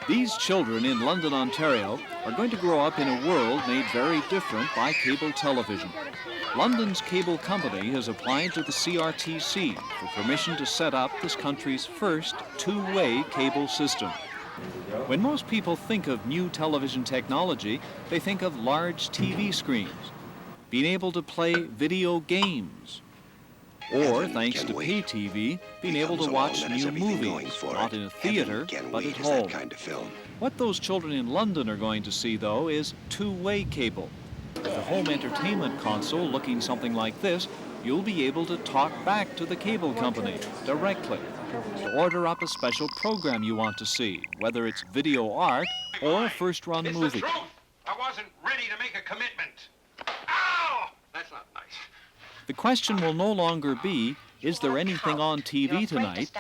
These children in London, Ontario, are going to grow up in a world made very different by cable television. London's cable company has applied to the CRTC for permission to set up this country's first two-way cable system. When most people think of new television technology, they think of large TV screens, being able to play video games, or, thanks to pay TV, being able to watch new movies, not in a theater, but at home. What those children in London are going to see, though, is two-way cable. With a home entertainment console looking something like this, you'll be able to talk back to the cable company directly, to order up a special program you want to see, whether it's video art or a first-run movie. It's the truth. I wasn't ready to make a commitment. Ow! That's not nice. The question will no longer be, is there anything on TV tonight?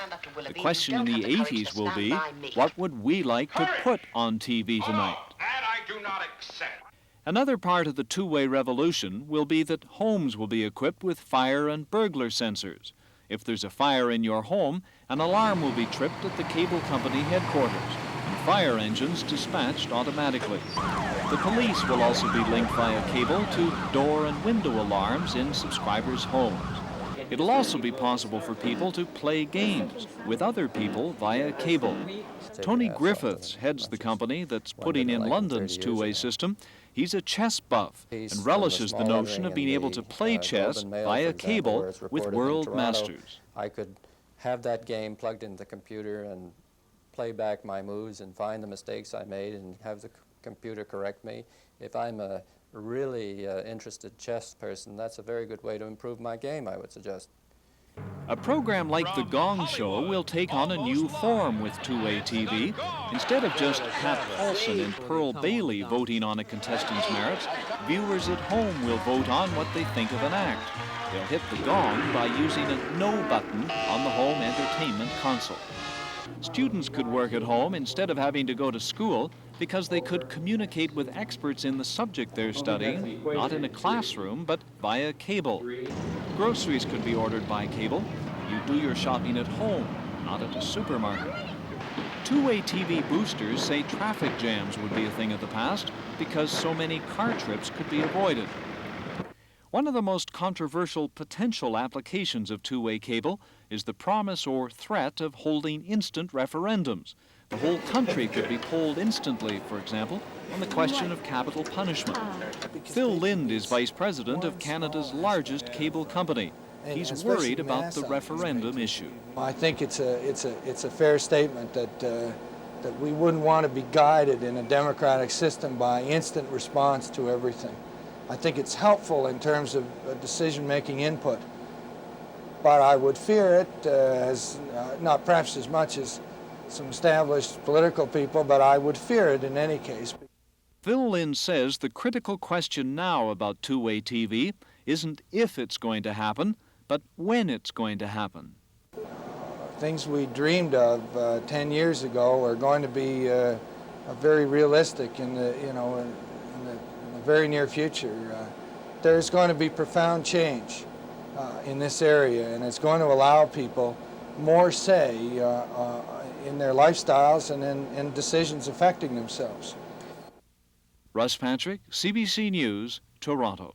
The question in the 80s will be, what would we like to put on TV tonight? That I do not accept. Another part of the two-way revolution will be that homes will be equipped with fire and burglar sensors. If there's a fire in your home, an alarm will be tripped at the cable company headquarters, and fire engines dispatched automatically. The police will also be linked via cable to door and window alarms in subscribers' homes. It'll also be possible for people to play games with other people via cable. Tony Griffiths heads the company that's putting in London's two-way system. He's a chess buff and relishes the notion of being able to play chess via cable with world masters. I could have that game plugged into the computer and play back my moves and find the mistakes I made and have the computer correct me. If I'm a really interested chess person, that's a very good way to improve my game, I would suggest. A program like The Gong Show will take on a new form with two-way TV. Instead of just Pat Paulson and Pearl Bailey voting on a contestant's merits, viewers at home will vote on what they think of an act. They'll hit the gong by using a no button on the home entertainment console. Students could work at home instead of having to go to school because they could communicate with experts in the subject they're studying, not in a classroom, but via cable. Groceries could be ordered by cable. You do your shopping at home, not at a supermarket. Two-way TV boosters say traffic jams would be a thing of the past because so many car trips could be avoided. One of the most controversial potential applications of two-way cable is the promise or threat of holding instant referendums. The whole country could be polled instantly, for example, on the question of capital punishment. Phil Lind is vice president of Canada's largest cable company. He's worried about the referendum issue. I think it's a fair statement that we wouldn't want to be guided in a democratic system by instant response to everything. I think it's helpful in terms of decision-making input, but I would fear it as not perhaps as much as some established political people, but I would fear it in any case. Phil Lind says the critical question now about two-way TV isn't if it's going to happen, but when it's going to happen. Things we dreamed of 10 years ago are going to be very realistic in the very near future. There's going to be profound change in this area, and it's going to allow people more say in their lifestyles and in decisions affecting themselves. Russ Patrick, CBC News, Toronto.